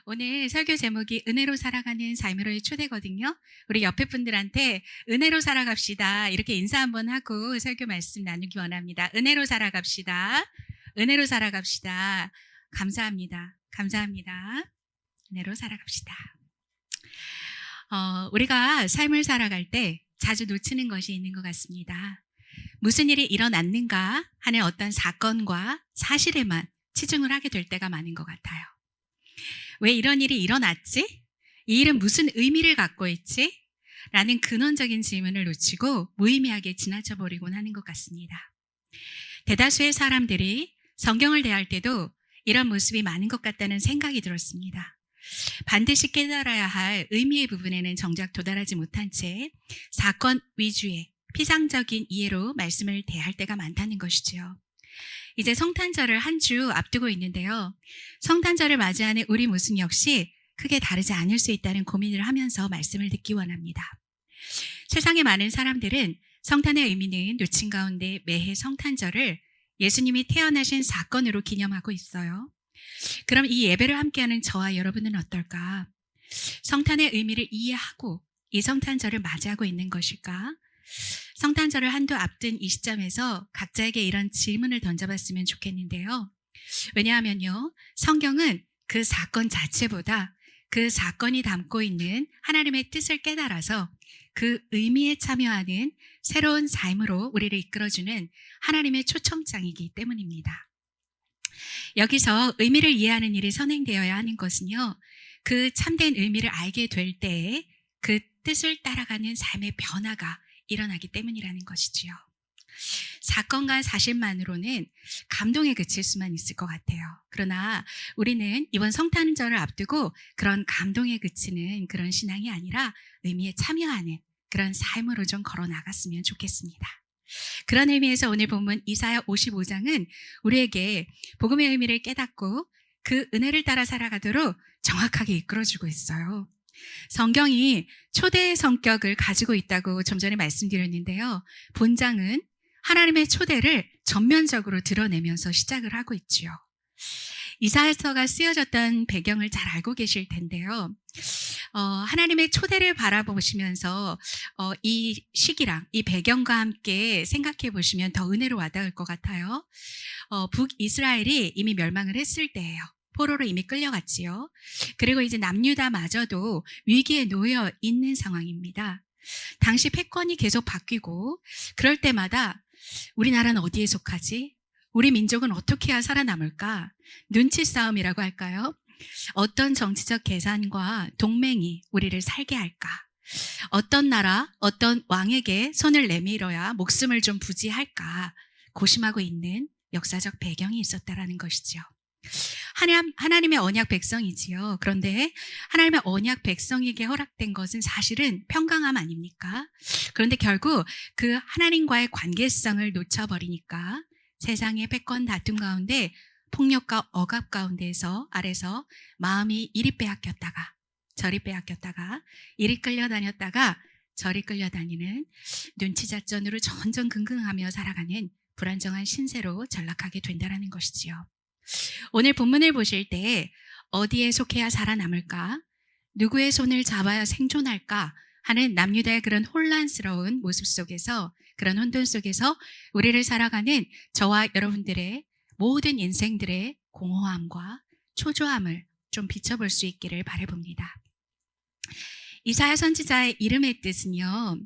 오늘 설교 제목이 은혜로 살아가는 삶으로의 초대거든요. 우리 옆에 분들한테 은혜로 살아갑시다. 이렇게 인사 한번 하고 설교 말씀 나누기 원합니다. 은혜로 살아갑시다. 은혜로 살아갑시다. 감사합니다. 감사합니다. 은혜로 살아갑시다. 우리가 삶을 살아갈 때 자주 놓치는 것이 있는 것 같습니다. 무슨 일이 일어났는가 하는 어떤 사건과 사실에만 치중을 하게 될 때가 많은 것 같아요. 왜 이런 일이 일어났지? 이 일은 무슨 의미를 갖고 있지? 라는 근원적인 질문을 놓치고 무의미하게 지나쳐 버리곤 하는 것 같습니다. 대다수의 사람들이 성경을 대할 때도 이런 모습이 많은 것 같다는 생각이 들었습니다. 반드시 깨달아야 할 의미의 부분에는 정작 도달하지 못한 채 사건 위주의 피상적인 이해로 말씀을 대할 때가 많다는 것이지요. 이제 성탄절을 한 주 앞두고 있는데요. 성탄절을 맞이하는 우리 모습 역시 크게 다르지 않을 수 있다는 고민을 하면서 말씀을 듣기 원합니다. 세상의 많은 사람들은 성탄의 의미는 놓친 가운데 매해 성탄절을 예수님이 태어나신 사건으로 기념하고 있어요. 그럼 이 예배를 함께하는 저와 여러분은 어떨까? 성탄의 의미를 이해하고 이 성탄절을 맞이하고 있는 것일까? 성탄절을 한두 앞둔 이 시점에서 각자에게 이런 질문을 던져봤으면 좋겠는데요. 왜냐하면요, 성경은 그 사건 자체보다 그 사건이 담고 있는 하나님의 뜻을 깨달아서 그 의미에 참여하는 새로운 삶으로 우리를 이끌어주는 하나님의 초청장이기 때문입니다. 여기서 의미를 이해하는 일이 선행되어야 하는 것은요, 그 참된 의미를 알게 될 때에 그 뜻을 따라가는 삶의 변화가 일어나기 때문이라는 것이지요. 사건과 사실만으로는 감동에 그칠 수만 있을 것 같아요. 그러나 우리는 이번 성탄절을 앞두고 그런 감동에 그치는 그런 신앙이 아니라 의미에 참여하는 그런 삶으로 좀 걸어 나갔으면 좋겠습니다. 그런 의미에서 오늘 본문 이사야 55장은 우리에게 복음의 의미를 깨닫고 그 은혜를 따라 살아가도록 정확하게 이끌어주고 있어요. 성경이 초대의 성격을 가지고 있다고 좀 전에 말씀드렸는데요. 본장은 하나님의 초대를 전면적으로 드러내면서 시작을 하고 있지요. 이사야서가 쓰여졌던 배경을 잘 알고 계실 텐데요. 하나님의 초대를 바라보시면서 이 시기랑 이 배경과 함께 생각해 보시면 더 은혜로 와닿을 것 같아요. 북이스라엘이 이미 멸망을 했을 때예요. 포로로 이미 끌려갔지요. 그리고 이제 남유다마저도 위기에 놓여 있는 상황입니다. 당시 패권이 계속 바뀌고 그럴 때마다 우리나라는 어디에 속하지? 우리 민족은 어떻게 해야 살아남을까? 눈치 싸움이라고 할까요? 어떤 정치적 계산과 동맹이 우리를 살게 할까? 어떤 나라, 어떤 왕에게 손을 내밀어야 목숨을 좀 부지할까? 고심하고 있는 역사적 배경이 있었다라는 것이죠. 하나님의 언약 백성이지요. 그런데 하나님의 언약 백성에게 허락된 것은 사실은 평강함 아닙니까? 그런데 결국 그 하나님과의 관계성을 놓쳐버리니까 세상의 패권 다툼 가운데 폭력과 억압 가운데에서 아래서 마음이 이리 빼앗겼다가 저리 빼앗겼다가 이리 끌려다녔다가 저리 끌려다니는 눈치작전으로 전전긍긍하며 살아가는 불안정한 신세로 전락하게 된다는 것이지요. 오늘 본문을 보실 때 어디에 속해야 살아남을까? 누구의 손을 잡아야 생존할까? 하는 남유다의 그런 혼란스러운 모습 속에서 그런 혼돈 속에서 우리를 살아가는 저와 여러분들의 모든 인생들의 공허함과 초조함을 좀 비춰볼 수 있기를 바라봅니다. 이사야 선지자의 이름의 뜻은요,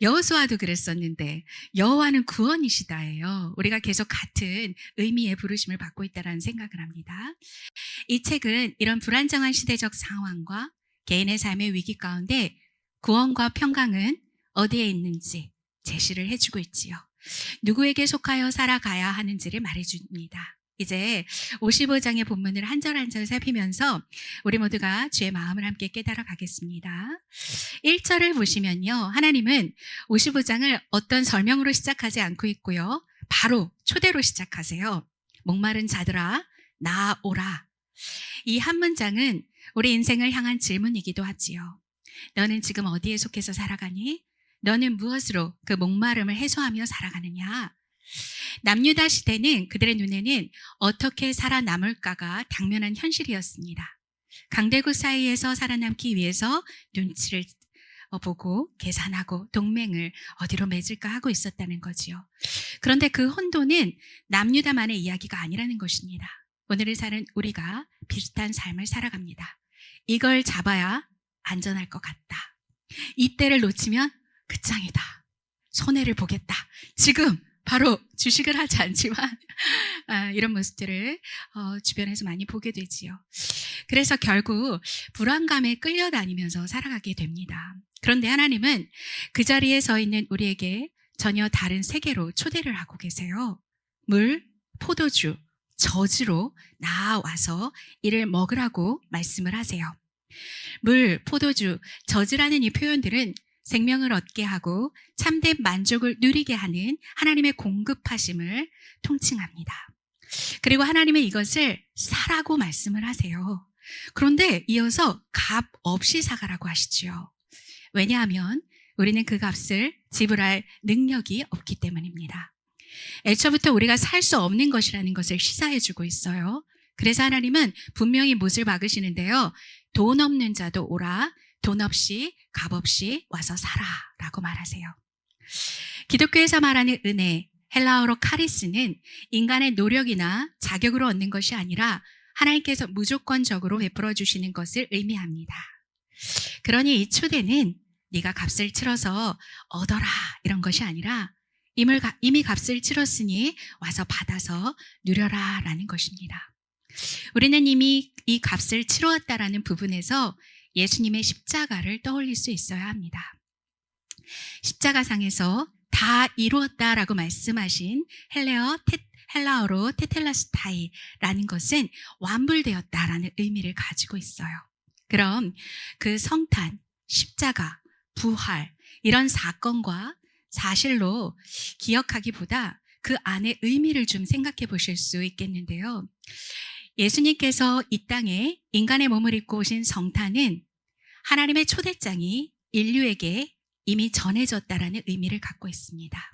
여호수아도 그랬었는데 여호와는 구원이시다예요. 우리가 계속 같은 의미의 부르심을 받고 있다는 생각을 합니다. 이 책은 이런 불안정한 시대적 상황과 개인의 삶의 위기 가운데 구원과 평강은 어디에 있는지 제시를 해주고 있지요. 누구에게 속하여 살아가야 하는지를 말해줍니다. 이제 55장의 본문을 한 절 한 절 살피면서 우리 모두가 주의 마음을 함께 깨달아 가겠습니다. 1절을 보시면요, 하나님은 55장을 어떤 설명으로 시작하지 않고 있고요, 바로 초대로 시작하세요. 목마른 자들아 나아오라. 이 한 문장은 우리 인생을 향한 질문이기도 하지요. 너는 지금 어디에 속해서 살아가니? 너는 무엇으로 그 목마름을 해소하며 살아가느냐? 남유다 시대는 그들의 눈에는 어떻게 살아남을까가 당면한 현실이었습니다. 강대국 사이에서 살아남기 위해서 눈치를 보고 계산하고 동맹을 어디로 맺을까 하고 있었다는 거지요. 그런데 그 혼돈은 남유다만의 이야기가 아니라는 것입니다. 오늘을 사는 우리가 비슷한 삶을 살아갑니다. 이걸 잡아야 안전할 것 같다. 이때를 놓치면 끝장이다. 손해를 보겠다. 지금 바로 주식을 하지 않지만 이런 모습들을 주변에서 많이 보게 되지요. 그래서 결국 불안감에 끌려다니면서 살아가게 됩니다. 그런데 하나님은 그 자리에 서 있는 우리에게 전혀 다른 세계로 초대를 하고 계세요. 물, 포도주, 저주로 나와서 이를 먹으라고 말씀을 하세요. 물, 포도주, 저주라는 이 표현들은 생명을 얻게 하고 참된 만족을 누리게 하는 하나님의 공급하심을 통칭합니다. 그리고 하나님은 이것을 사라고 말씀을 하세요. 그런데 이어서 값 없이 사가라고 하시지요. 왜냐하면 우리는 그 값을 지불할 능력이 없기 때문입니다. 애초부터 우리가 살 수 없는 것이라는 것을 시사해주고 있어요. 그래서 하나님은 분명히 못을 박으시는데요. 돈 없는 자도 오라, 돈 없이 값 없이 와서 사라 라고 말하세요. 기독교에서 말하는 은혜, 헬라어로 카리스는 인간의 노력이나 자격으로 얻는 것이 아니라 하나님께서 무조건적으로 베풀어 주시는 것을 의미합니다. 그러니 이 초대는 네가 값을 치러서 얻어라 이런 것이 아니라 이미 값을 치렀으니 와서 받아서 누려라 라는 것입니다. 우리는 이미 이 값을 치루었다라는 부분에서 예수님의 십자가를 떠올릴 수 있어야 합니다. 십자가상에서 다 이루었다라고 말씀하신 헬라어로 테텔라스타이라는 것은 완불되었다라는 의미를 가지고 있어요. 그럼 그 성탄, 십자가, 부활 이런 사건과 사실로 기억하기보다 그 안의 의미를 좀 생각해 보실 수 있겠는데요. 예수님께서 이 땅에 인간의 몸을 입고 오신 성탄은 하나님의 초대장이 인류에게 이미 전해졌다라는 의미를 갖고 있습니다.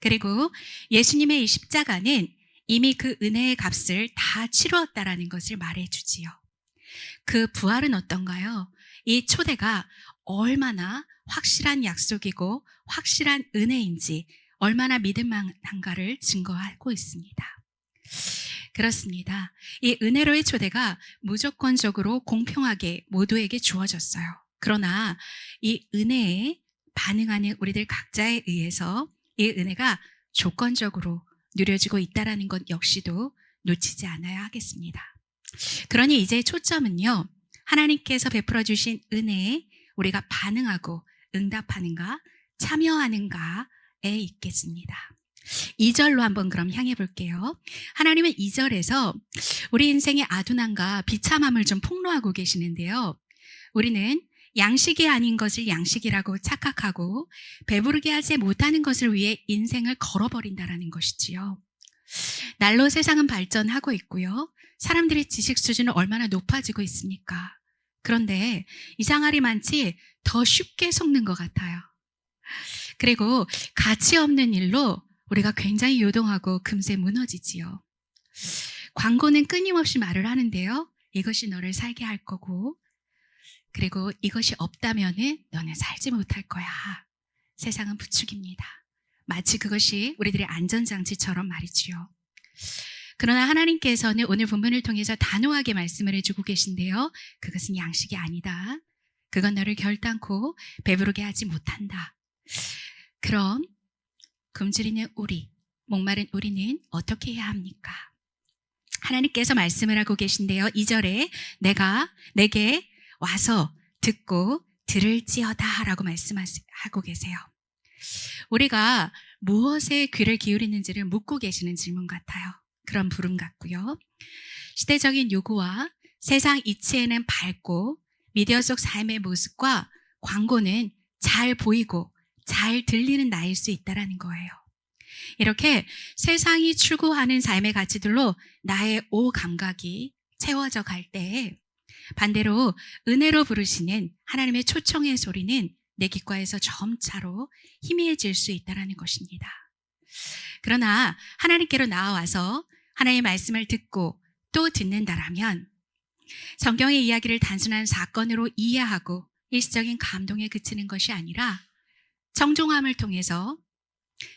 그리고 예수님의 이 십자가는 이미 그 은혜의 값을 다 치루었다라는 것을 말해주지요. 그 부활은 어떤가요? 이 초대가 얼마나 확실한 약속이고 확실한 은혜인지 얼마나 믿을만한가를 증거하고 있습니다. 그렇습니다. 이 은혜로의 초대가 무조건적으로 공평하게 모두에게 주어졌어요. 그러나 이 은혜에 반응하는 우리들 각자에 의해서 이 은혜가 조건적으로 누려지고 있다는 것 역시도 놓치지 않아야 하겠습니다. 그러니 이제 초점은요, 하나님께서 베풀어 주신 은혜에 우리가 반응하고 응답하는가, 참여하는가에 있겠습니다. 2절로 한번 그럼 향해 볼게요. 하나님은 2절에서 우리 인생의 아둔함과 비참함을 좀 폭로하고 계시는데요. 우리는 양식이 아닌 것을 양식이라고 착각하고 배부르게 하지 못하는 것을 위해 인생을 걸어버린다라는 것이지요. 날로 세상은 발전하고 있고요. 사람들의 지식 수준은 얼마나 높아지고 있습니까? 그런데 이상할이 많지 더 쉽게 속는 것 같아요. 그리고 가치 없는 일로 우리가 굉장히 요동하고 금세 무너지지요. 광고는 끊임없이 말을 하는데요. 이것이 너를 살게 할 거고, 그리고 이것이 없다면은 너는 살지 못할 거야. 세상은 부추깁니다. 마치 그것이 우리들의 안전장치처럼 말이지요. 그러나 하나님께서는 오늘 본문을 통해서 단호하게 말씀을 해주고 계신데요. 그것은 양식이 아니다. 그건 너를 결단코 배부르게 하지 못한다. 그럼 굶주리는 우리, 목마른 우리는 어떻게 해야 합니까? 하나님께서 말씀을 하고 계신데요. 2절에 내게 와서 듣고 들을지어다 라고 말씀하고 계세요. 우리가 무엇에 귀를 기울이는지를 묻고 계시는 질문 같아요. 그런 부름 같고요. 시대적인 요구와 세상 이치에는 밝고 미디어 속 삶의 모습과 광고는 잘 보이고 잘 들리는 나일 수 있다는 거예요. 이렇게 세상이 추구하는 삶의 가치들로 나의 오감각이 채워져 갈 때 반대로 은혜로 부르시는 하나님의 초청의 소리는 내 귓가에서 점차로 희미해질 수 있다는 것입니다. 그러나 하나님께로 나와서 하나님의 말씀을 듣고 또 듣는다라면 성경의 이야기를 단순한 사건으로 이해하고 일시적인 감동에 그치는 것이 아니라 청종함을 통해서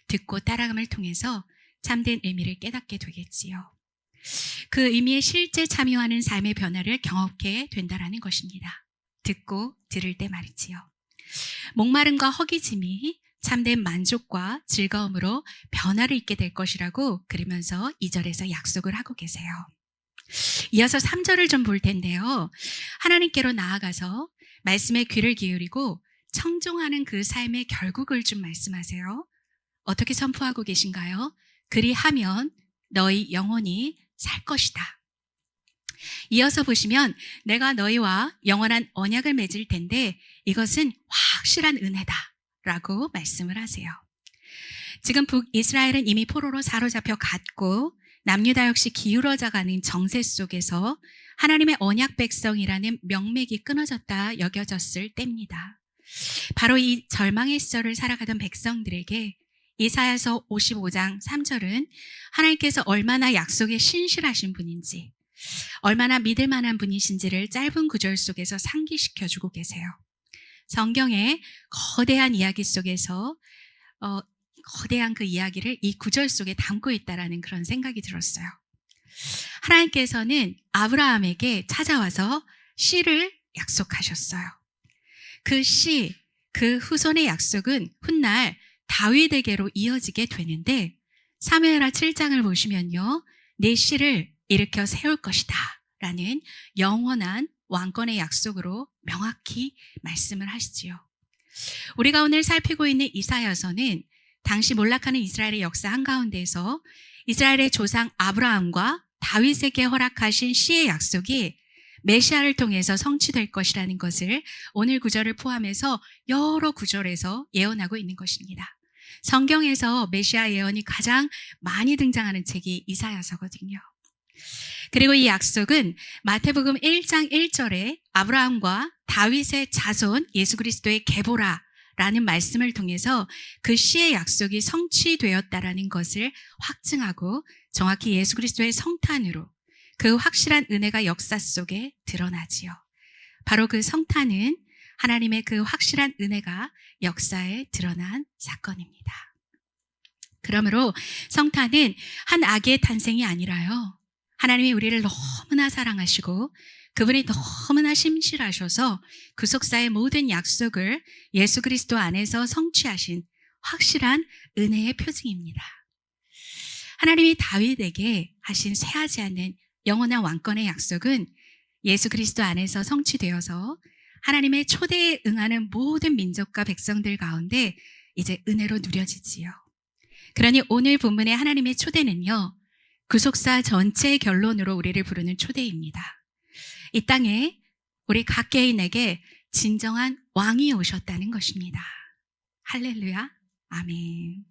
듣고 따라감을 통해서 참된 의미를 깨닫게 되겠지요. 그 의미에 실제 참여하는 삶의 변화를 경험하게 된다라는 것입니다. 듣고 들을 때 말이지요. 목마름과 허기짐이 참된 만족과 즐거움으로 변화를 있게 될 것이라고 그러면서 2절에서 약속을 하고 계세요. 이어서 3절을 좀 볼 텐데요. 하나님께로 나아가서 말씀에 귀를 기울이고 청종하는 그 삶의 결국을 좀 말씀하세요. 어떻게 선포하고 계신가요? 그리하면 너희 영혼이 살 것이다. 이어서 보시면 내가 너희와 영원한 언약을 맺을 텐데 이것은 확실한 은혜다 라고 말씀을 하세요. 지금 북이스라엘은 이미 포로로 사로잡혀 갔고 남유다 역시 기울어져 가는 정세 속에서 하나님의 언약 백성이라는 명맥이 끊어졌다 여겨졌을 때입니다. 바로 이 절망의 시절을 살아가던 백성들에게 이사야서 55장 3절은 하나님께서 얼마나 약속에 신실하신 분인지, 얼마나 믿을 만한 분이신지를 짧은 구절 속에서 상기시켜주고 계세요. 성경의 거대한 이야기 속에서 거대한 그 이야기를 이 구절 속에 담고 있다라는 그런 생각이 들었어요. 하나님께서는 아브라함에게 찾아와서 씨를 약속하셨어요. 그 씨, 그 후손의 약속은 훗날 다윗에게로 이어지게 되는데 사무엘하 7장을 보시면요. 내 씨를 일으켜 세울 것이다 라는 영원한 왕권의 약속으로 명확히 말씀을 하시지요. 우리가 오늘 살피고 있는 이사야서는 당시 몰락하는 이스라엘의 역사 한가운데에서 이스라엘의 조상 아브라함과 다윗에게 허락하신 씨의 약속이 메시아를 통해서 성취될 것이라는 것을 오늘 구절을 포함해서 여러 구절에서 예언하고 있는 것입니다. 성경에서 메시아 예언이 가장 많이 등장하는 책이 이사야서거든요. 그리고 이 약속은 마태복음 1장 1절에 아브라함과 다윗의 자손 예수 그리스도의 계보라라는 말씀을 통해서 그 씨의 약속이 성취되었다라는 것을 확증하고 정확히 예수 그리스도의 성탄으로 그 확실한 은혜가 역사 속에 드러나지요. 바로 그 성탄은 하나님의 그 확실한 은혜가 역사에 드러난 사건입니다. 그러므로 성탄은 한 아기의 탄생이 아니라요. 하나님이 우리를 너무나 사랑하시고 그분이 너무나 심실하셔서 구속사의 모든 약속을 예수 그리스도 안에서 성취하신 확실한 은혜의 표징입니다. 하나님이 다윗에게 하신 쇠하지 않는 영원한 왕권의 약속은 예수 그리스도 안에서 성취되어서 하나님의 초대에 응하는 모든 민족과 백성들 가운데 이제 은혜로 누려지지요. 그러니 오늘 본문의 하나님의 초대는요. 구속사 전체의 결론으로 우리를 부르는 초대입니다. 이 땅에 우리 각 개인에게 진정한 왕이 오셨다는 것입니다. 할렐루야, 아멘.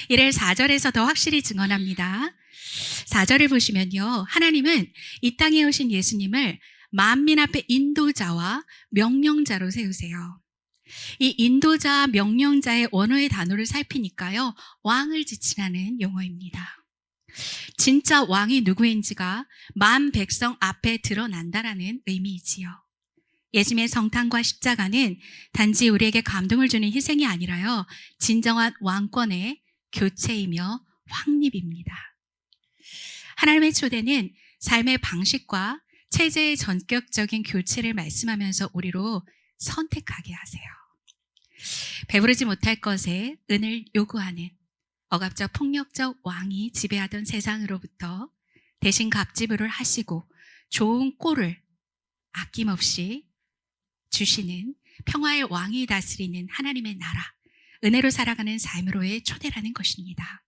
이를 4절에서 더 확실히 증언합니다. 4절을 보시면요. 하나님은 이 땅에 오신 예수님을 만민 앞에 인도자와 명령자로 세우세요. 이 인도자, 명령자의 원어의 단어를 살피니까요. 왕을 지칭하는 용어입니다. 진짜 왕이 누구인지가 만 백성 앞에 드러난다라는 의미이지요. 예수님의 성탄과 십자가는 단지 우리에게 감동을 주는 희생이 아니라요. 진정한 왕권의 교체이며 확립입니다. 하나님의 초대는 삶의 방식과 체제의 전격적인 교체를 말씀하면서 우리로 선택하게 하세요. 배부르지 못할 것에 은을 요구하는 억압적 폭력적 왕이 지배하던 세상으로부터 대신 갑지불을 하시고 좋은 꼴을 아낌없이 주시는 평화의 왕이 다스리는 하나님의 나라, 은혜로 살아가는 삶으로의 초대라는 것입니다.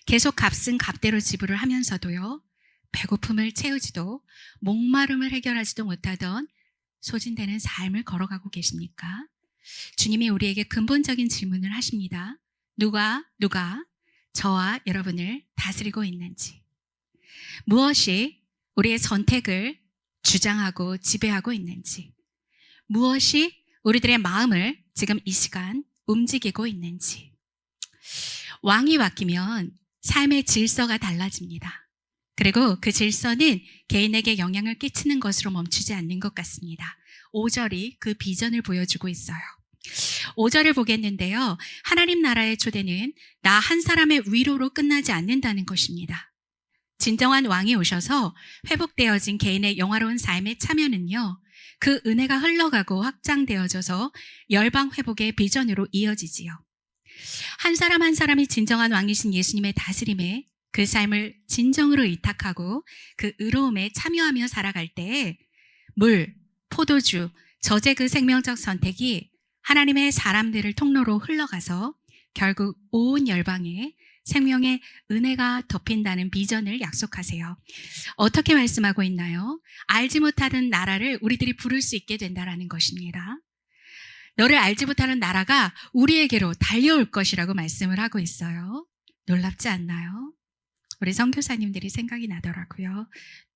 계속 값은 값대로 지불을 하면서도요. 배고픔을 채우지도 목마름을 해결하지도 못하던 소진되는 삶을 걸어가고 계십니까? 주님이 우리에게 근본적인 질문을 하십니다. 누가 저와 여러분을 다스리고 있는지, 무엇이 우리의 선택을 주장하고 지배하고 있는지, 무엇이 우리들의 마음을 지금 이 시간 움직이고 있는지. 왕이 바뀌면 삶의 질서가 달라집니다. 그리고 그 질서는 개인에게 영향을 끼치는 것으로 멈추지 않는 것 같습니다. 5절이 그 비전을 보여주고 있어요. 5절을 보겠는데요. 하나님 나라의 초대는 나 한 사람의 위로로 끝나지 않는다는 것입니다. 진정한 왕이 오셔서 회복되어진 개인의 영화로운 삶의 참여는요, 그 은혜가 흘러가고 확장되어져서 열방 회복의 비전으로 이어지지요. 한 사람 한 사람이 진정한 왕이신 예수님의 다스림에 그 삶을 진정으로 의탁하고 그 의로움에 참여하며 살아갈 때 물, 포도주, 젖의 그 생명적 선택이 하나님의 사람들을 통로로 흘러가서 결국 온 열방에 생명의 은혜가 덮인다는 비전을 약속하세요. 어떻게 말씀하고 있나요? 알지 못하던 나라를 우리들이 부를 수 있게 된다는 것입니다. 너를 알지 못하는 나라가 우리에게로 달려올 것이라고 말씀을 하고 있어요. 놀랍지 않나요? 우리 선교사님들이 생각이 나더라고요.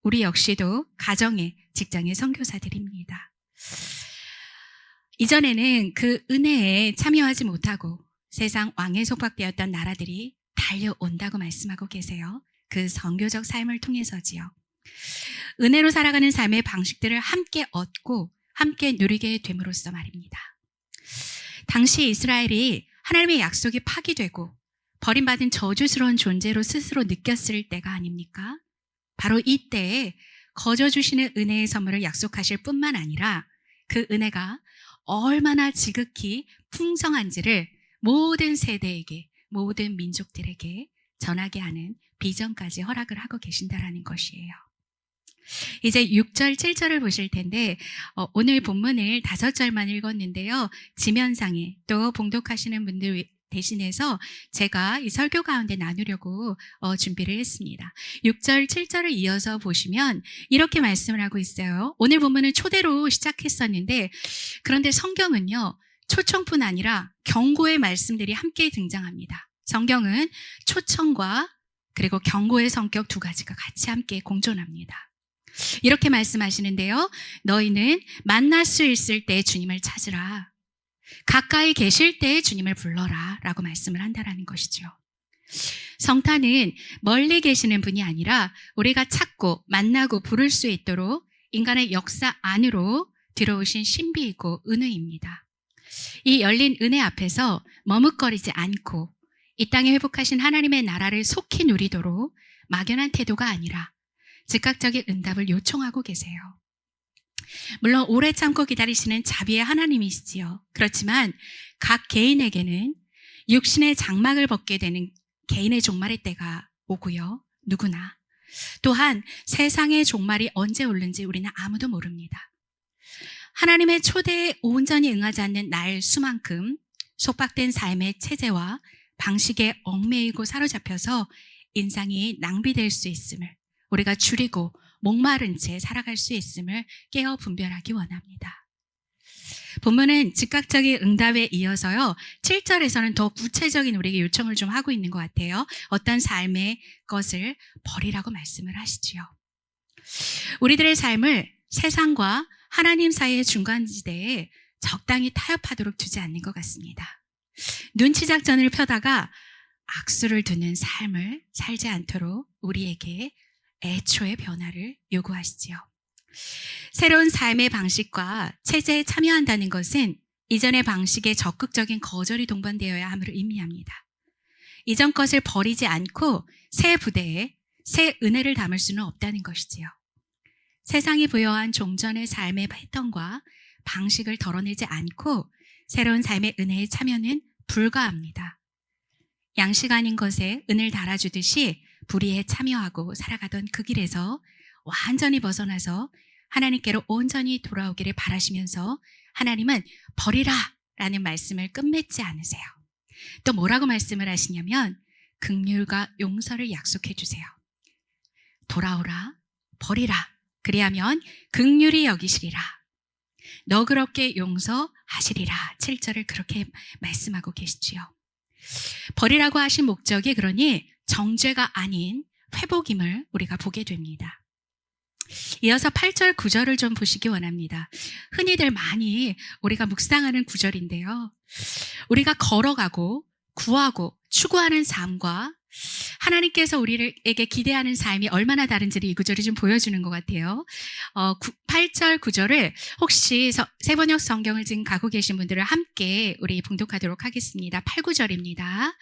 우리 역시도 가정의, 직장의 선교사들입니다. 이전에는 그 은혜에 참여하지 못하고 세상 왕에 속박되었던 나라들이 달려온다고 말씀하고 계세요. 그 선교적 삶을 통해서지요. 은혜로 살아가는 삶의 방식들을 함께 얻고 함께 누리게 됨으로써 말입니다. 당시 이스라엘이 하나님의 약속이 파기되고 버림받은 저주스러운 존재로 스스로 느꼈을 때가 아닙니까? 바로 이때에 거저주시는 은혜의 선물을 약속하실 뿐만 아니라 그 은혜가 얼마나 지극히 풍성한지를 모든 세대에게, 모든 민족들에게 전하게 하는 비전까지 허락을 하고 계신다라는 것이에요. 이제 6절, 7절을 보실 텐데 오늘 본문을 5절만 읽었는데요. 지면상에 또 봉독하시는 분들 대신해서 제가 이 설교 가운데 나누려고 준비를 했습니다. 6절, 7절을 이어서 보시면 이렇게 말씀을 하고 있어요. 오늘 본문은 초대로 시작했었는데 그런데 성경은요. 초청뿐 아니라 경고의 말씀들이 함께 등장합니다. 성경은 초청과 그리고 경고의 성격 두 가지가 같이 함께 공존합니다. 이렇게 말씀하시는데요. 너희는 만날 수 있을 때 주님을 찾으라. 가까이 계실 때 주님을 불러라 라고 말씀을 한다라는 것이죠. 성탄은 멀리 계시는 분이 아니라 우리가 찾고 만나고 부를 수 있도록 인간의 역사 안으로 들어오신 신비이고 은혜입니다. 이 열린 은혜 앞에서 머뭇거리지 않고 이 땅에 회복하신 하나님의 나라를 속히 누리도록 막연한 태도가 아니라 즉각적인 응답을 요청하고 계세요. 물론 오래 참고 기다리시는 자비의 하나님이시지요. 그렇지만 각 개인에게는 육신의 장막을 벗게 되는 개인의 종말의 때가 오고요. 누구나. 또한 세상의 종말이 언제 오는지 우리는 아무도 모릅니다. 하나님의 초대에 온전히 응하지 않는 날 수만큼 속박된 삶의 체제와 방식에 얽매이고 사로잡혀서 인상이 낭비될 수 있음을 우리가 줄이고 목마른 채 살아갈 수 있음을 깨어 분별하기 원합니다. 본문은 즉각적인 응답에 이어서요. 7절에서는 더 구체적인 우리에게 요청을 좀 하고 있는 것 같아요. 어떤 삶의 것을 버리라고 말씀을 하시지요. 우리들의 삶을 세상과 하나님 사이의 중간지대에 적당히 타협하도록 두지 않는 것 같습니다. 눈치 작전을 펴다가 악수를 두는 삶을 살지 않도록 우리에게 애초의 변화를 요구하시지요. 새로운 삶의 방식과 체제에 참여한다는 것은 이전의 방식에 적극적인 거절이 동반되어야 함을 의미합니다. 이전 것을 버리지 않고 새 부대에 새 은혜를 담을 수는 없다는 것이지요. 세상이 부여한 종전의 삶의 패턴과 방식을 덜어내지 않고 새로운 삶의 은혜에 참여는 불가합니다. 양식 아닌 것에 은을 달아주듯이 불의에 참여하고 살아가던 그 길에서 완전히 벗어나서 하나님께로 온전히 돌아오기를 바라시면서 하나님은 버리라 라는 말씀을 끝맺지 않으세요. 또 뭐라고 말씀을 하시냐면 긍휼과 용서를 약속해 주세요. 돌아오라, 버리라. 그리하면 긍휼히 여기시리라. 너그럽게 용서하시리라. 7절을 그렇게 말씀하고 계시지요. 버리라고 하신 목적이 그러니 정죄가 아닌 회복임을 우리가 보게 됩니다. 이어서 8절, 9절을 좀 보시기 원합니다. 흔히들 많이 우리가 묵상하는 구절인데요. 우리가 걸어가고 구하고 추구하는 삶과 하나님께서 우리에게 기대하는 삶이 얼마나 다른지를 이 구절이 좀 보여주는 것 같아요. 8절, 9절을 혹시 세번역 성경을 지금 갖고 계신 분들을 함께 우리 봉독하도록 하겠습니다. 8, 9절입니다.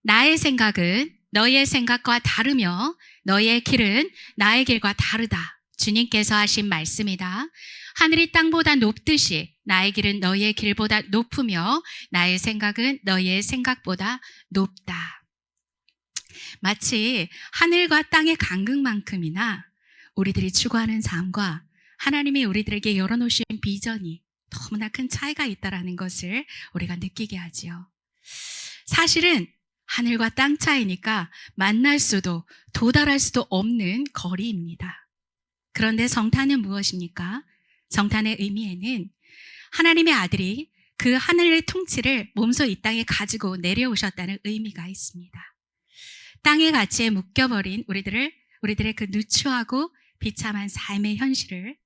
나의 생각은 너희의 생각과 다르며 너희의 길은 나의 길과 다르다. 주님께서 하신 말씀이다. 하늘이 땅보다 높듯이 나의 길은 너희의 길보다 높으며 나의 생각은 너희의 생각보다 높다. 마치 하늘과 땅의 간극만큼이나 우리들이 추구하는 삶과 하나님이 우리들에게 열어놓으신 비전이 너무나 큰 차이가 있다는 것을 우리가 느끼게 하지요. 사실은 하늘과 땅 차이니까 만날 수도 도달할 수도 없는 거리입니다. 그런데 성탄은 무엇입니까? 성탄의 의미에는 하나님의 아들이 그 하늘의 통치를 몸소 이 땅에 가지고 내려오셨다는 의미가 있습니다. 땅의 가치에 묶여버린 우리들의 그 누추하고 비참한 삶의 현실을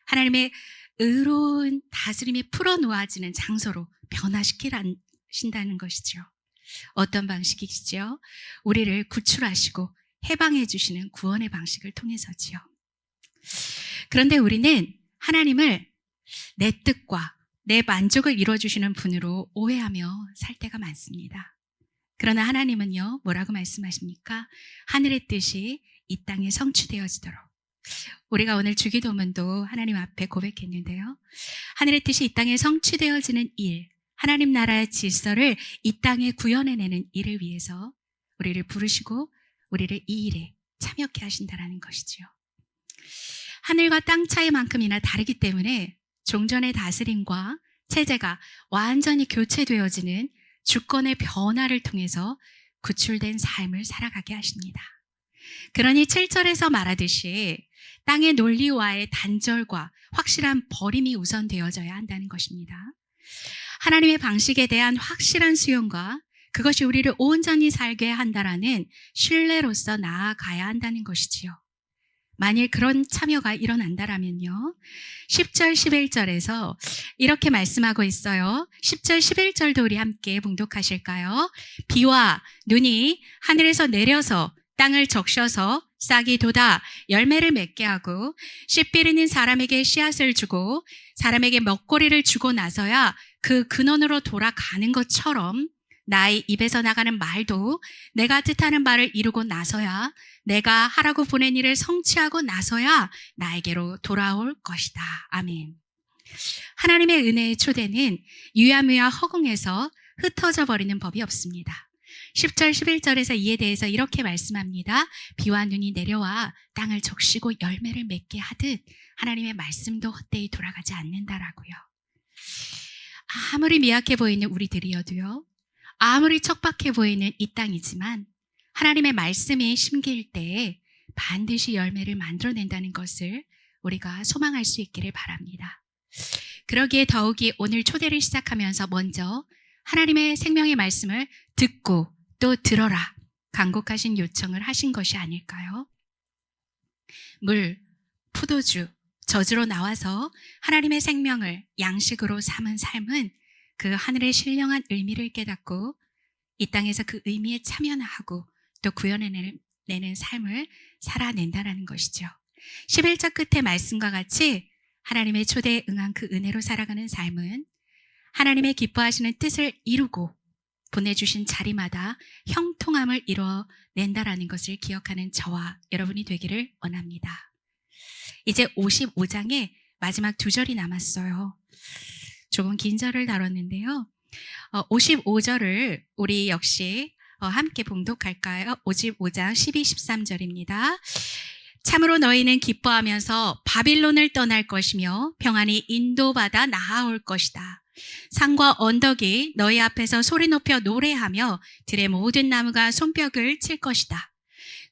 하나님의 의로운 다스림이 풀어놓아지는 장소로 변화시키신다는 것이죠. 어떤 방식이시죠? 우리를 구출하시고 해방해 주시는 구원의 방식을 통해서지요. 그런데 우리는 하나님을 내 뜻과 내 만족을 이루어주시는 분으로 오해하며 살 때가 많습니다. 그러나 하나님은요, 뭐라고 말씀하십니까? 하늘의 뜻이 이 땅에 성취되어지도록. 우리가 오늘 주기도문도 하나님 앞에 고백했는데요. 하늘의 뜻이 이 땅에 성취되어지는 일, 하나님 나라의 질서를 이 땅에 구현해내는 일을 위해서 우리를 부르시고 우리를 이 일에 참여케 하신다는 것이지요. 하늘과 땅 차이만큼이나 다르기 때문에 종전의 다스림과 체제가 완전히 교체되어지는 주권의 변화를 통해서 구출된 삶을 살아가게 하십니다. 그러니 7절에서 말하듯이 땅의 논리와의 단절과 확실한 버림이 우선되어져야 한다는 것입니다. 하나님의 방식에 대한 확실한 수용과 그것이 우리를 온전히 살게 한다라는 신뢰로서 나아가야 한다는 것이지요. 만일 그런 참여가 일어난다라면요. 10절, 11절에서 이렇게 말씀하고 있어요. 10절, 11절도 우리 함께 봉독하실까요? 비와 눈이 하늘에서 내려서 땅을 적셔서 싹이 돋아 열매를 맺게 하고 씨 뿌리는 사람에게 씨앗을 주고 사람에게 먹거리를 주고 나서야 그 근원으로 돌아가는 것처럼 나의 입에서 나가는 말도 내가 뜻하는 바를 이루고 나서야 내가 하라고 보낸 일을 성취하고 나서야 나에게로 돌아올 것이다. 아멘. 하나님의 은혜의 초대는 유야무야 허공에서 흩어져 버리는 법이 없습니다. 10절, 11절에서 이에 대해서 이렇게 말씀합니다. 비와 눈이 내려와 땅을 적시고 열매를 맺게 하듯 하나님의 말씀도 헛되이 돌아가지 않는다라고요. 아무리 미약해 보이는 우리들이어도요. 아무리 척박해 보이는 이 땅이지만 하나님의 말씀이 심길 때에 반드시 열매를 만들어낸다는 것을 우리가 소망할 수 있기를 바랍니다. 그러기에 더욱이 오늘 초대를 시작하면서 먼저 하나님의 생명의 말씀을 듣고 또 들어라 간곡하신 요청을 하신 것이 아닐까요? 물, 포도주, 저주로 나와서 하나님의 생명을 양식으로 삼은 삶은 그 하늘의 신령한 의미를 깨닫고 이 땅에서 그 의미에 참여하고 또 구현해내는 삶을 살아낸다는 것이죠. 11절 끝의 말씀과 같이 하나님의 초대에 응한 그 은혜로 살아가는 삶은 하나님의 기뻐하시는 뜻을 이루고 보내주신 자리마다 형통함을 이뤄낸다라는 것을 기억하는 저와 여러분이 되기를 원합니다. 이제 55장의 마지막 2절이 남았어요. 조금 긴 절을 다뤘는데요. 55절을 우리 역시 함께 봉독할까요? 55장 12, 13절입니다. 참으로 너희는 기뻐하면서 바빌론을 떠날 것이며 평안히 인도받아 나아올 것이다. 산과 언덕이 너희 앞에서 소리 높여 노래하며 들의 모든 나무가 손뼉을 칠 것이다.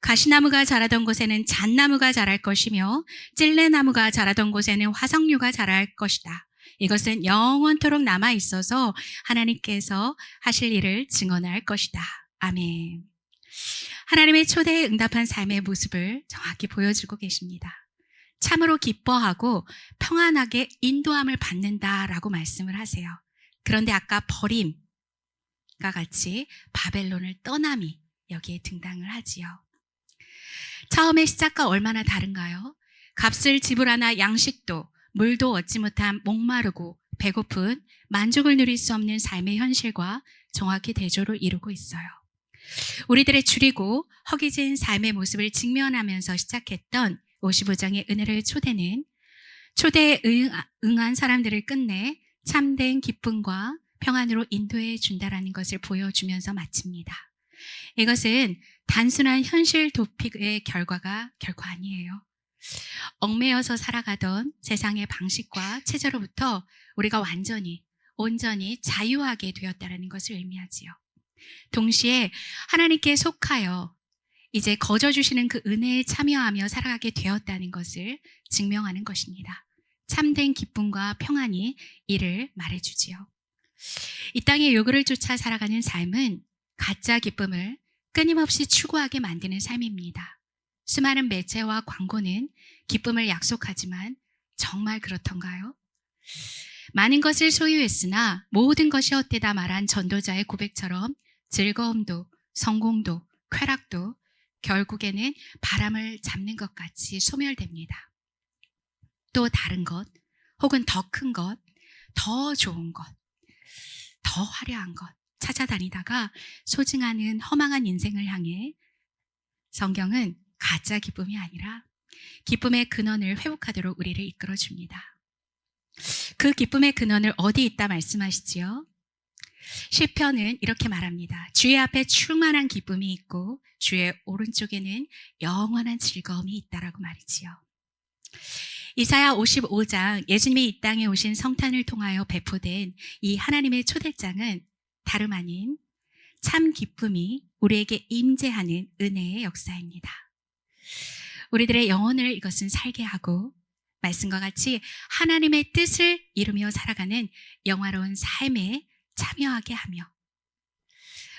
가시나무가 자라던 곳에는 잣나무가 자랄 것이며 찔레나무가 자라던 곳에는 화석류가 자랄 것이다. 이것은 영원토록 남아있어서 하나님께서 하실 일을 증언할 것이다. 아멘. 하나님의 초대에 응답한 삶의 모습을 정확히 보여주고 계십니다. 참으로 기뻐하고 평안하게 인도함을 받는다라고 말씀을 하세요. 그런데 아까 버림과 같이 바벨론을 떠남이 여기에 등장을 하지요. 처음의 시작과 얼마나 다른가요? 값을 지불하나 양식도 물도 얻지 못한 목마르고 배고픈 만족을 누릴 수 없는 삶의 현실과 정확히 대조를 이루고 있어요. 우리들의 줄이고 허기진 삶의 모습을 직면하면서 시작했던 55장의 은혜의 초대는 초대에 응한 사람들을 끝내 참된 기쁨과 평안으로 인도해 준다라는 것을 보여주면서 마칩니다. 이것은 단순한 현실 도피의 결과가 결코 아니에요. 얽매여서 살아가던 세상의 방식과 체제로부터 우리가 온전히 자유하게 되었다는 것을 의미하지요. 동시에 하나님께 속하여 이제 거저 주시는 그 은혜에 참여하며 살아가게 되었다는 것을 증명하는 것입니다. 참된 기쁨과 평안이 이를 말해주지요. 이 땅의 요구를 쫓아 살아가는 삶은 가짜 기쁨을 끊임없이 추구하게 만드는 삶입니다. 수많은 매체와 광고는 기쁨을 약속하지만 정말 그렇던가요? 많은 것을 소유했으나 모든 것이 헛되다 말한 전도자의 고백처럼 즐거움도 성공도 쾌락도 결국에는 바람을 잡는 것 같이 소멸됩니다. 또 다른 것 혹은 더 큰 것, 더 좋은 것, 더 화려한 것 찾아다니다가 소진하는 허망한 인생을 향해 성경은 가짜 기쁨이 아니라 기쁨의 근원을 회복하도록 우리를 이끌어줍니다. 그 기쁨의 근원을 어디 있다 말씀하시지요? 시편은 이렇게 말합니다. 주의 앞에 충만한 기쁨이 있고 주의 오른쪽에는 영원한 즐거움이 있다라고 말이지요. 이사야 55장 예수님이 이 땅에 오신 성탄을 통하여 배포된 이 하나님의 초대장은 다름 아닌 참 기쁨이 우리에게 임재하는 은혜의 역사입니다. 우리들의 영혼을 이것은 살게 하고 말씀과 같이 하나님의 뜻을 이루며 살아가는 영화로운 삶에 참여하게 하며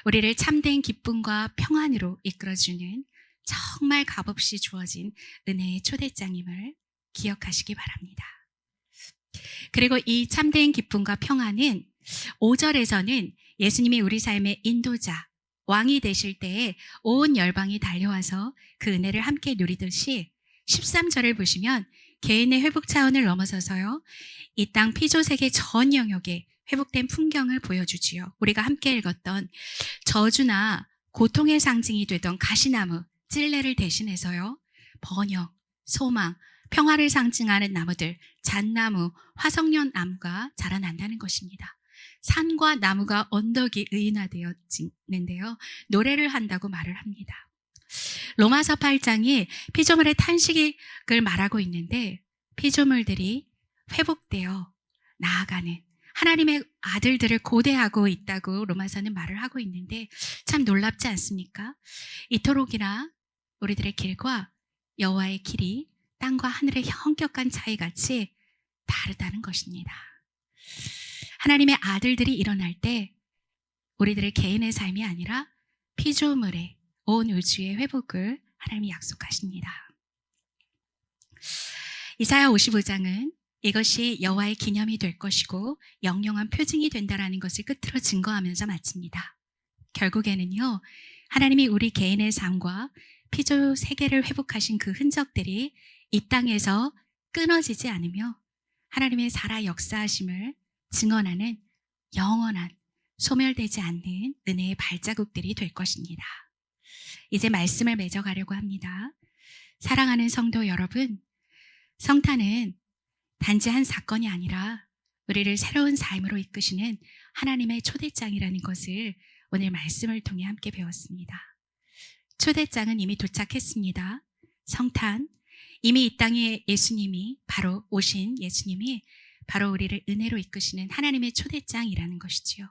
우리를 참된 기쁨과 평안으로 이끌어주는 정말 값없이 주어진 은혜의 초대장임을 기억하시기 바랍니다. 그리고 이 참된 기쁨과 평안은 5절에서는 예수님이 우리 삶의 인도자, 왕이 되실 때에 온 열방이 달려와서 그 은혜를 함께 누리듯이 13절을 보시면 개인의 회복 차원을 넘어서서요. 이 땅 피조세계 전 영역에 회복된 풍경을 보여주지요. 우리가 함께 읽었던 저주나 고통의 상징이 되던 가시나무, 찔레를 대신해서요. 번영, 소망, 평화를 상징하는 나무들, 잣나무, 화석련 나무가 자라난다는 것입니다. 산과 나무가 언덕이 의인화되어지는데요. 노래를 한다고 말을 합니다. 로마서 8장이 피조물의 탄식을 말하고 있는데 피조물들이 회복되어 나아가는 하나님의 아들들을 고대하고 있다고 로마서는 말을 하고 있는데 참 놀랍지 않습니까? 이토록이나 우리들의 길과 여호와의 길이 땅과 하늘의 현격한 차이같이 다르다는 것입니다. 하나님의 아들들이 일어날 때 우리들의 개인의 삶이 아니라 피조물의 온 우주의 회복을 하나님이 약속하십니다. 이사야 55장은 이것이 여호와의 기념이 될 것이고 영영한 표징이 된다라는 것을 끝으로 증거하면서 마칩니다. 결국에는요, 하나님이 우리 개인의 삶과 피조 세계를 회복하신 그 흔적들이 이 땅에서 끊어지지 않으며 하나님의 살아 역사하심을 증언하는 영원한 소멸되지 않는 은혜의 발자국들이 될 것입니다. 이제 말씀을 맺어가려고 합니다. 사랑하는 성도 여러분, 성탄은 단지 한 사건이 아니라 우리를 새로운 삶으로 이끄시는 하나님의 초대장이라는 것을 오늘 말씀을 통해 함께 배웠습니다. 초대장은 이미 도착했습니다. 성탄, 이미 이 땅에 바로 오신 예수님이 바로 우리를 은혜로 이끄시는 하나님의 초대장이라는 것이지요.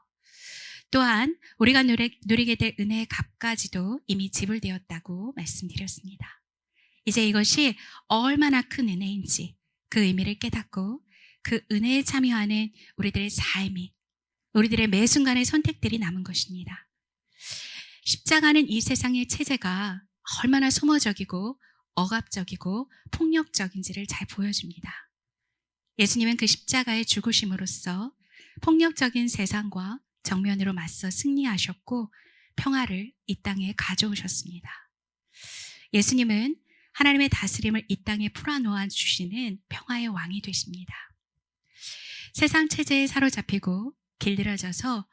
또한 우리가 누리게 될 은혜의 값까지도 이미 지불되었다고 말씀드렸습니다. 이제 이것이 얼마나 큰 은혜인지 그 의미를 깨닫고 그 은혜에 참여하는 우리들의 삶이, 우리들의 매 순간의 선택들이 남은 것입니다. 십자가는 이 세상의 체제가 얼마나 소모적이고 억압적이고 폭력적인지를 잘 보여줍니다. 예수님은 그 십자가의 죽으심으로써 폭력적인 세상과 정면으로 맞서 승리하셨고 평화를 이 땅에 가져오셨습니다. 예수님은 하나님의 다스림을 이 땅에 풀어놓아 주시는 평화의 왕이 되십니다. 세상 체제에 사로잡히고 길들여져서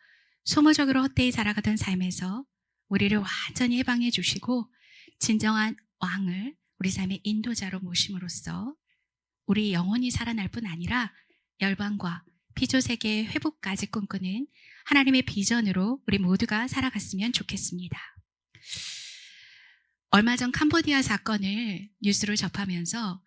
소모적으로 헛되이 살아가던 삶에서 우리를 완전히 해방해 주시고 진정한 왕을 우리 삶의 인도자로 모심으로써 우리 영혼이 살아날 뿐 아니라 열방과 피조 세계의 회복까지 꿈꾸는 하나님의 비전으로 우리 모두가 살아갔으면 좋겠습니다. 얼마 전 캄보디아 사건을 뉴스로 접하면서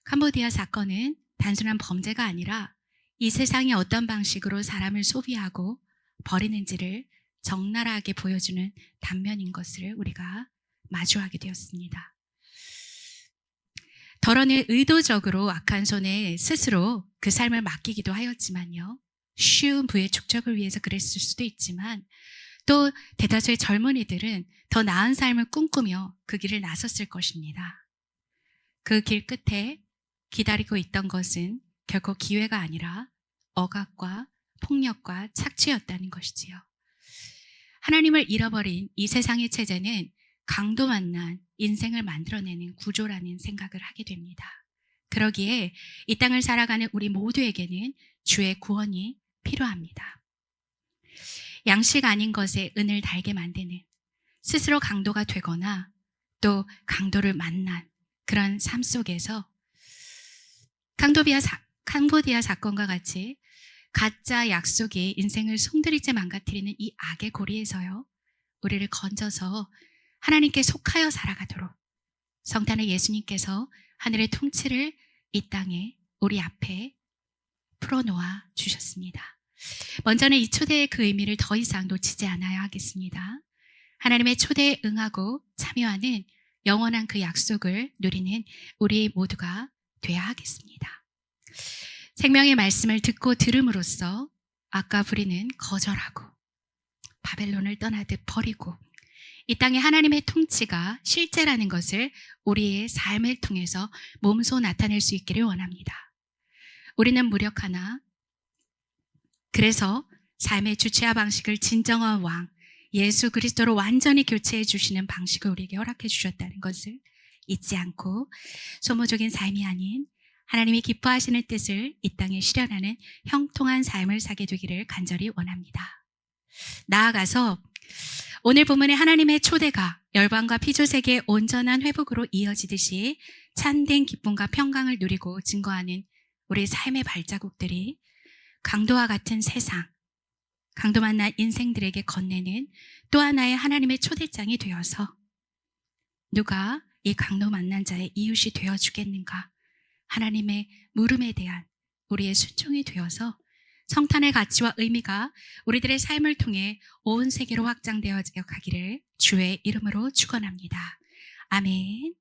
캄보디아 사건은 단순한 범죄가 아니라 이 세상이 어떤 방식으로 사람을 소비하고 버리는지를 적나라하게 보여주는 단면인 것을 우리가 마주하게 되었습니다. 덜어는 의도적으로 악한 손에 스스로 그 삶을 맡기기도 하였지만요. 쉬운 부의 축적을 위해서 그랬을 수도 있지만 또 대다수의 젊은이들은 더 나은 삶을 꿈꾸며 그 길을 나섰을 것입니다. 그 길 끝에 기다리고 있던 것은 결코 기회가 아니라 억압과 폭력과 착취였다는 것이지요. 하나님을 잃어버린 이 세상의 체제는 강도 만난 인생을 만들어내는 구조라는 생각을 하게 됩니다. 그러기에 이 땅을 살아가는 우리 모두에게는 주의 구원이 필요합니다. 양식 아닌 것에 은을 달게 만드는 스스로 강도가 되거나 또 강도를 만난 그런 삶 속에서 캄보디아 사건과 같이 가짜 약속이 인생을 송두리째 망가뜨리는 이 악의 고리에서요, 우리를 건져서 하나님께 속하여 살아가도록 성탄의 예수님께서 하늘의 통치를 이 땅에 우리 앞에 풀어놓아 주셨습니다. 먼저는 이 초대의 그 의미를 더 이상 놓치지 않아야 하겠습니다. 하나님의 초대에 응하고 참여하는 영원한 그 약속을 누리는 우리 모두가 되어야 하겠습니다. 생명의 말씀을 듣고 들음으로써 악과 불의는 거절하고 바벨론을 떠나듯 버리고 이 땅에 하나님의 통치가 실제라는 것을 우리의 삶을 통해서 몸소 나타낼 수 있기를 원합니다. 우리는 무력하나 그래서 삶의 주체와 방식을 진정한 왕 예수 그리스도로 완전히 교체해 주시는 방식을 우리에게 허락해 주셨다는 것을 잊지 않고 소모적인 삶이 아닌 하나님이 기뻐하시는 뜻을 이 땅에 실현하는 형통한 삶을 사게 되기를 간절히 원합니다. 나아가서 오늘 본문의 하나님의 초대가 열방과 피조세계의 온전한 회복으로 이어지듯이 참된 기쁨과 평강을 누리고 증거하는 우리 삶의 발자국들이 강도와 같은 세상, 강도 만난 인생들에게 건네는 또 하나의 하나님의 초대장이 되어서 누가 이 강도 만난 자의 이웃이 되어주겠는가? 하나님의 물음에 대한 우리의 순종이 되어서 성탄의 가치와 의미가 우리들의 삶을 통해 온 세계로 확장되어 가기를 주의 이름으로 축원합니다. 아멘.